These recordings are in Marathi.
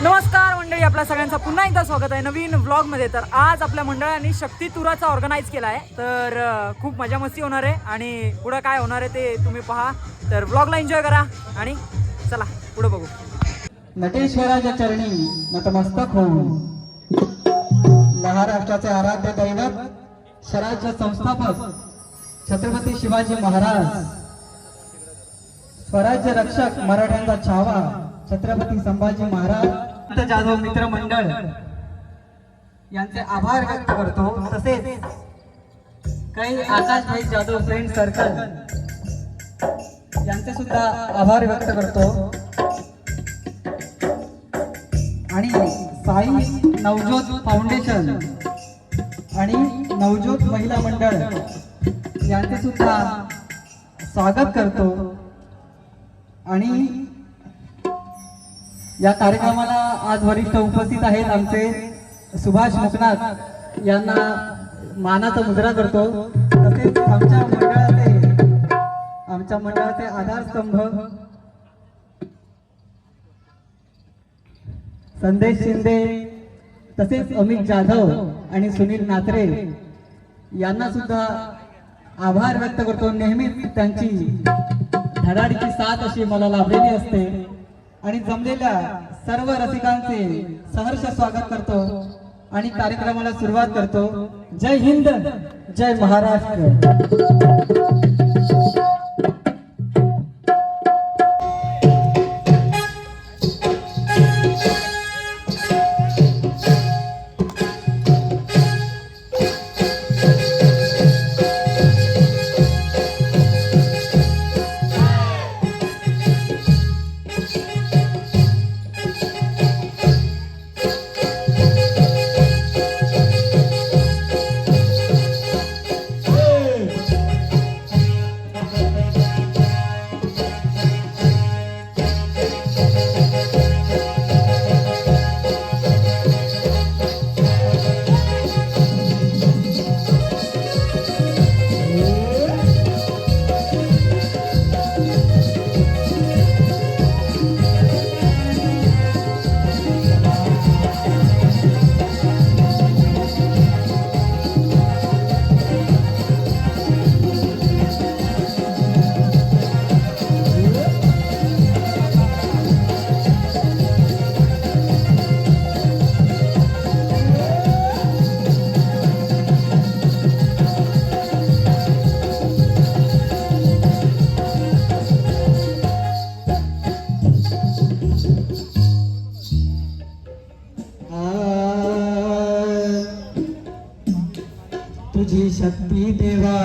नमस्कार मंडळी, आपल्या सगळ्यांचं पुन्हा एकदा स्वागत आहे नवीन व्लॉगमध्ये। तर आज आपल्या मंडळाने शक्ती तुराचा ऑर्गनाईज केला आहे, तर खूप मजा मस्ती होणार आहे आणि पुढं काय होणार आहे ते तुम्ही पहा। तर व्लॉगला एन्जॉय करा आणि चला पुढे बघू। नटेश्वराच्या चरणी नतमस्तक होऊन महाराष्ट्राचे आराध्य दैवत स्वराज्य संस्थापक छत्रपती शिवाजी महाराज, स्वराज्य रक्षक मराठ्यांचा छावा छत्रपती संभाजी महाराज, जाधव मित्र मंडळ यांचे आभार व्यक्त करतो। तसेच काही आकाशभाई जाधव फ्रेंड सर्कल यांचे सुद्धा आभार व्यक्त करतो आणि साई नवज्योत फाउंडेशन आणि नवज्योत महिला मंडळ यांचे सुद्धा स्वागत करतो। आणि या कार्यक्रमाला आज वरिष्ठ उपस्थित आहेत आमचे सुभाष मुकनाथ यांना मानाचा मुद्रा करतो। तसेच आमच्या मंडळाचे आधारस्तंभ संदेश शिंदे, तसेच अमित जाधव आणि सुनील नात्रे यांना सुद्धा आभार व्यक्त करतो। नेहमीच त्यांची धडाडीची साथ अशी मला लाभलेली असते आणि जमलेल्या सर्व रसिकांचे सहर्ष स्वागत करतो आणि कार्यक्रमाला सुरुवात करतो। जय हिंद, जय महाराष्ट्र। तुझी शक्ती देवा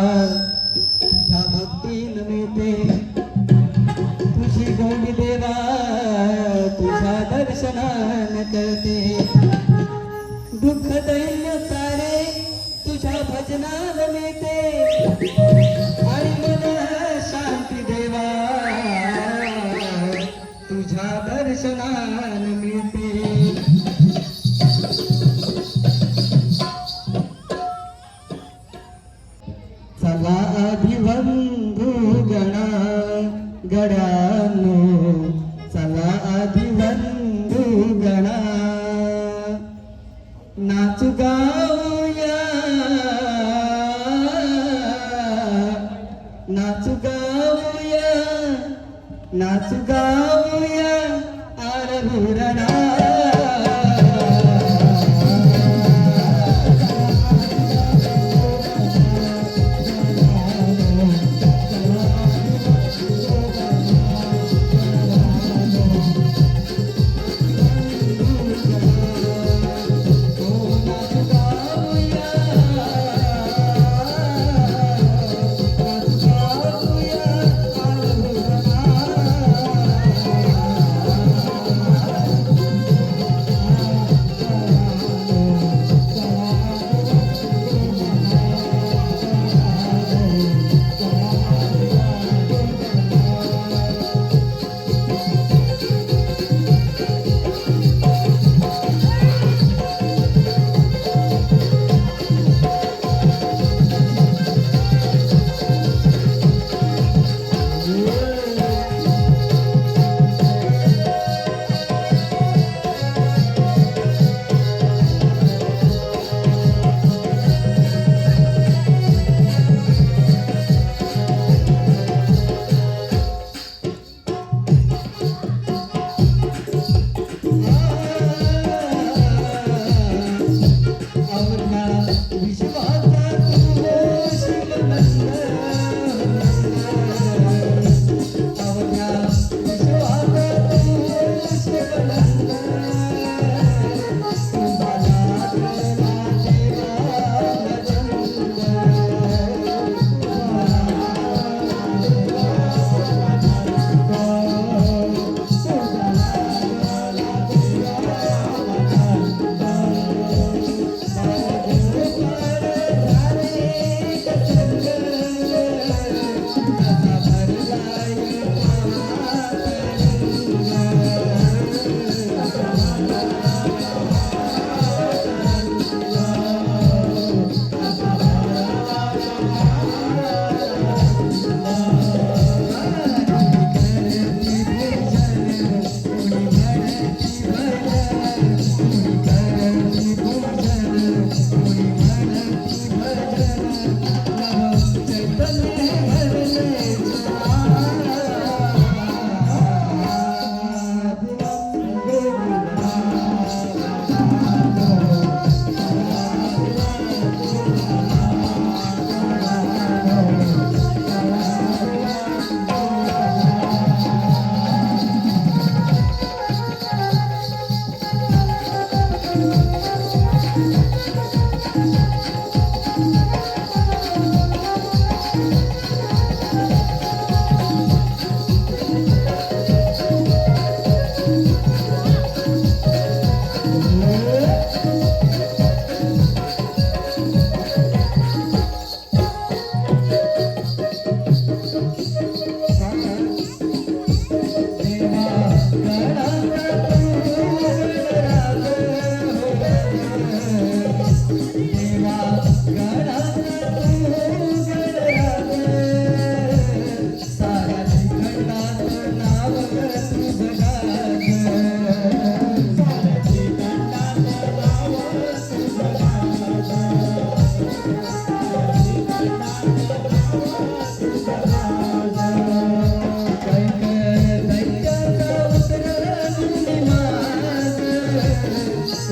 तुझ्या भक्तीन मिळते, तुझी गोडी देवा तुझ्या दर्शनान करते। दुःख दैन्य सारे तुझ्या भजनान मिळते आणि मन शांती देवा तुझ्या दर्शनान मिळते। चला आदिवंधू गणा गडानो, चला आदिवंधू गणा नाचू गाऊया, नाचू गाऊया, नाचू गाऊया आरभुरणा।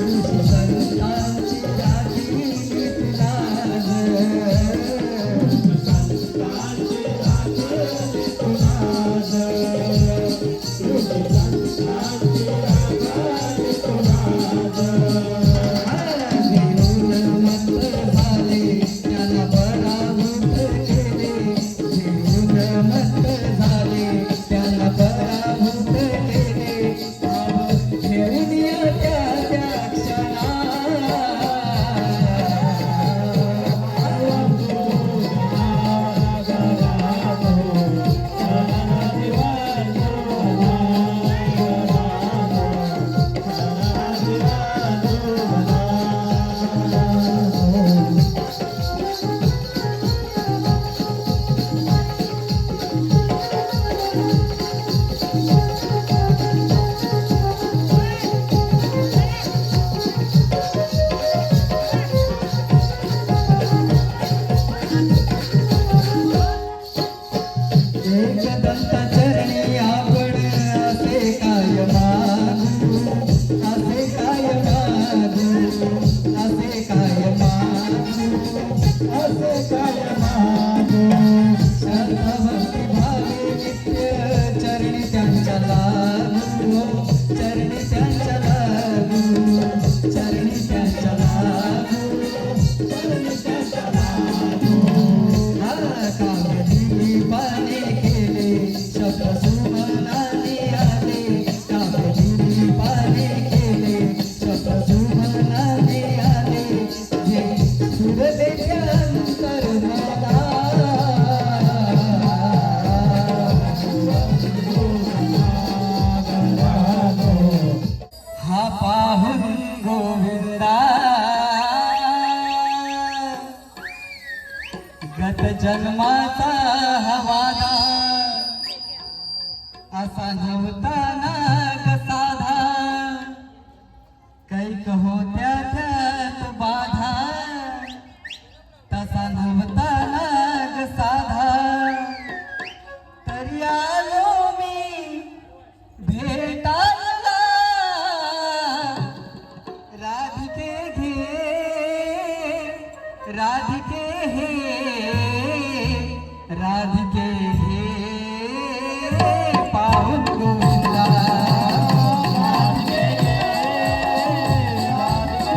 ऋषी संतांची राखील तुला गत जन्माचा हवाला असा नव्हता ना ग साधा कैक होत्या त्यात बाधा तसा नव्हता ना ग साधा तरी आलो मी भेटायला राधिके हे राधिके हे पाहून गोविंदा राधिके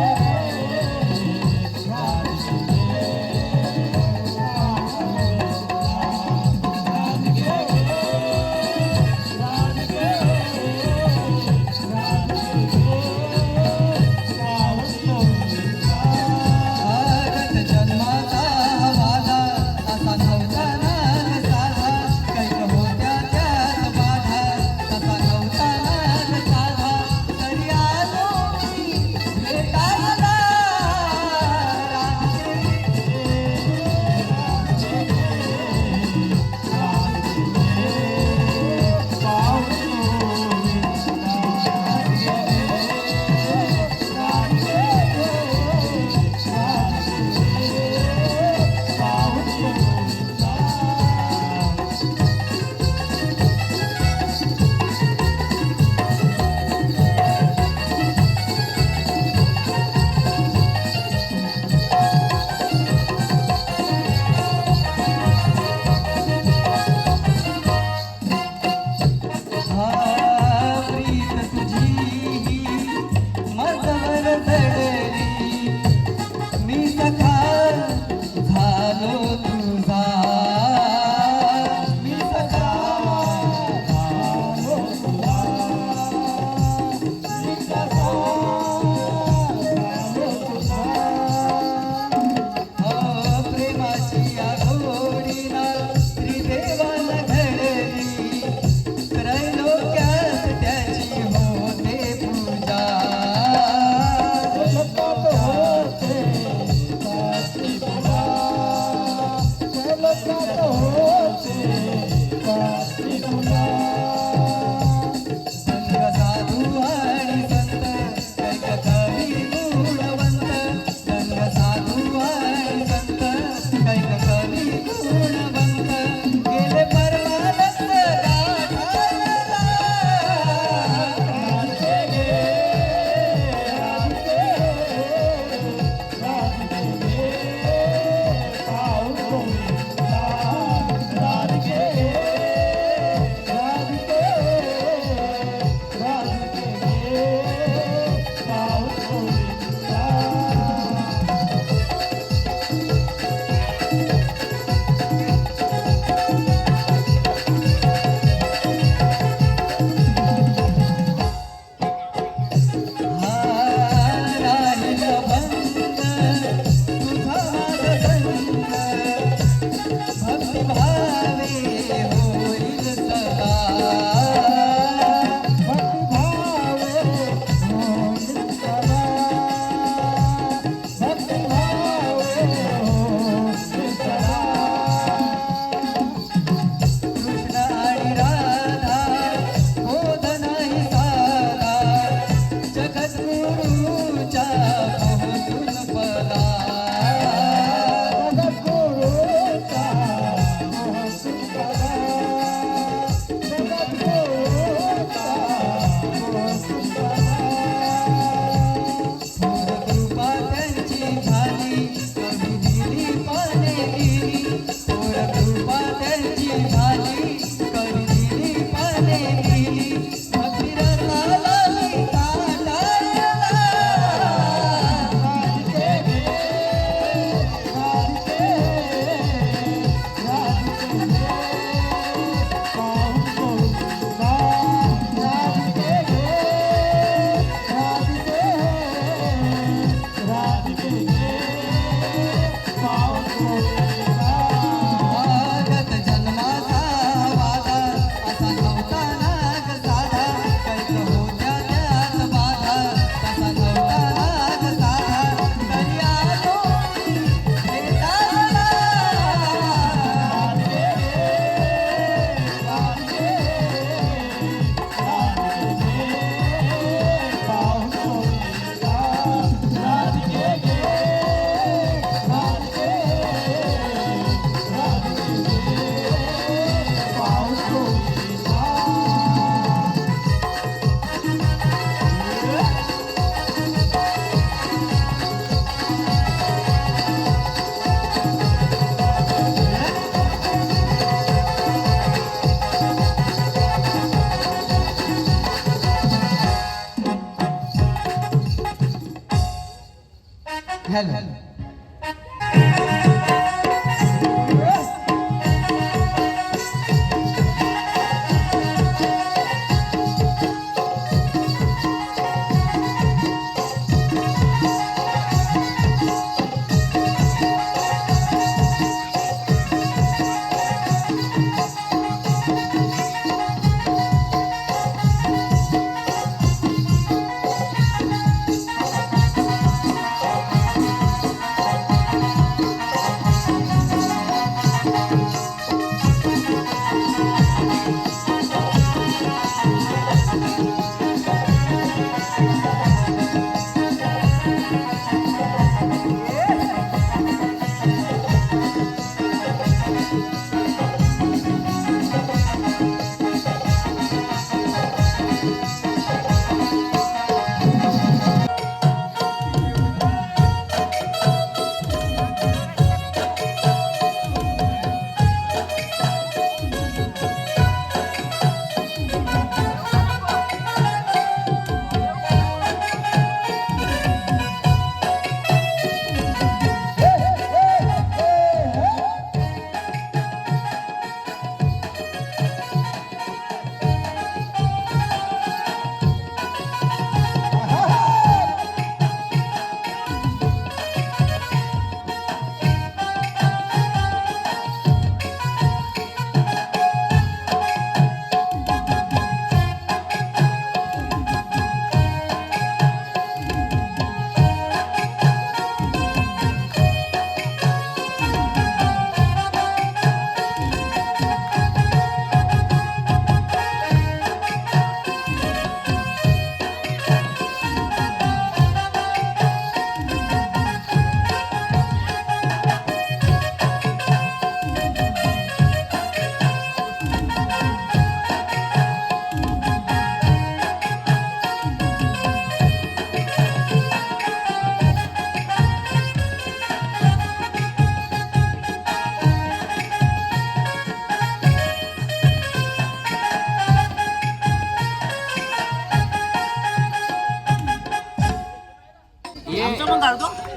हॅलो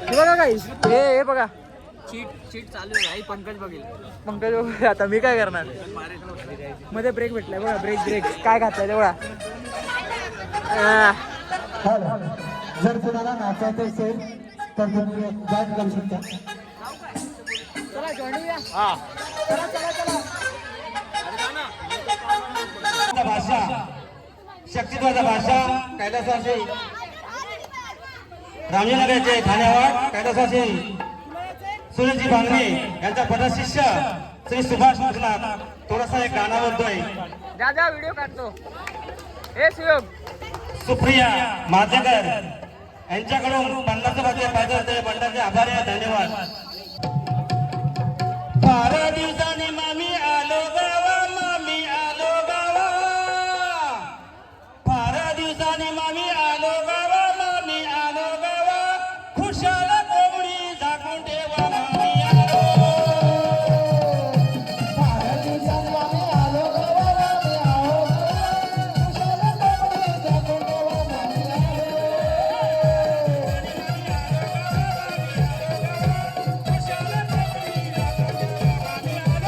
हे बघा काही हे बघा चीट चालू आहे पंकज बघेल. पंकज बघा, आता मी काय करणार. मध्ये ब्रेक भेटलाय बघा, ब्रेक काय घातलाय तेवढा. जर कुणाला नाचायचं असेल तर तुम्ही जॉईन करू शकता. चला जॉईन या. चला चला चला. भाषा शक्तिध्वजा भाषा कैलासवासी रामजीनगरचे ठाण्यावर कैलासवासी सुनीलजी भांगरे यांचा पदशिष्य श्री सुभाष मुखनाथ थोडासा एक गाणं बोलतोय. दादा व्हिडिओ काढतो. हे सुयोग सुप्रिया माध्यकर यांच्याकडून 50 रुपये पाहिजे बंडाचे आभारी आहे. धन्यवाद. 12 दिवसांनी मामी आलो गावा, मामी आलो गावा. 12 दिवसांनी मामी आलो गावा, मामी आलो गावा. खुशाल कोंबडी झाकून ठेवा मामी आलो. 12 दिवसांनी मामी आलो गावा, मामी आलो गावा. खुशाल कोंबडी झाकून ठेवा मामी आलो. खुशाल कोंबडी झाकून ठेवा मामी आलो.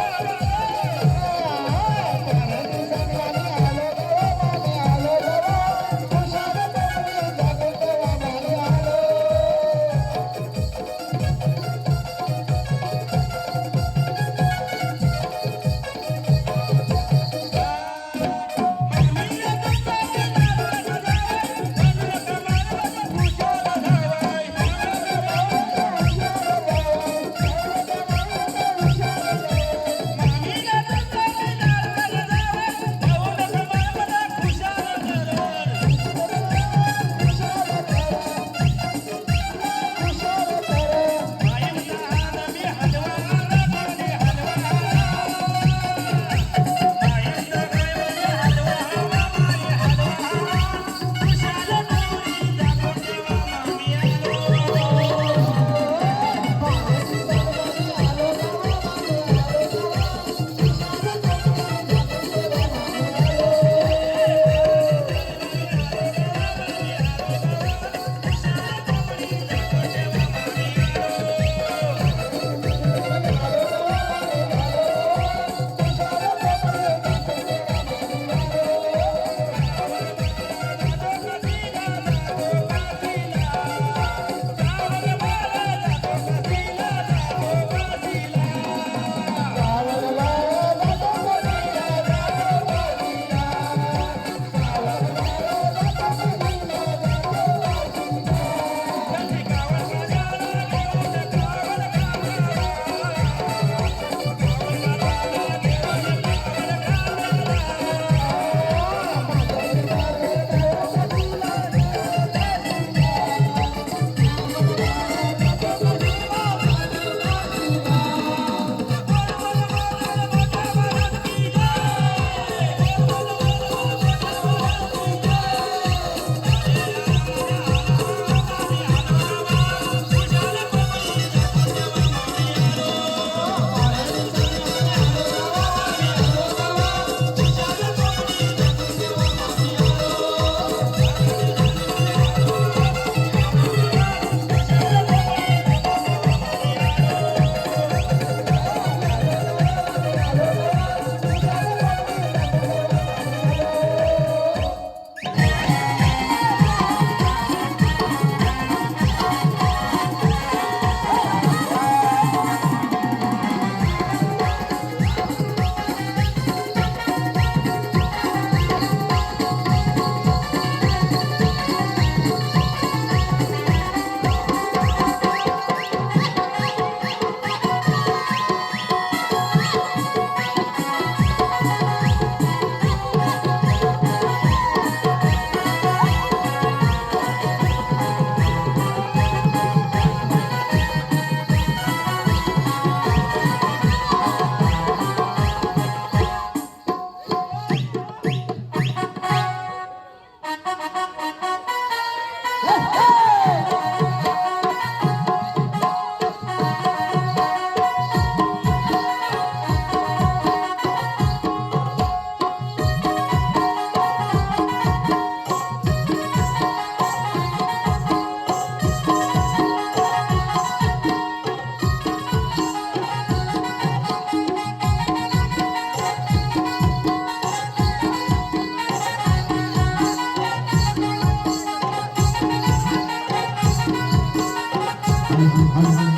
Hallelujah.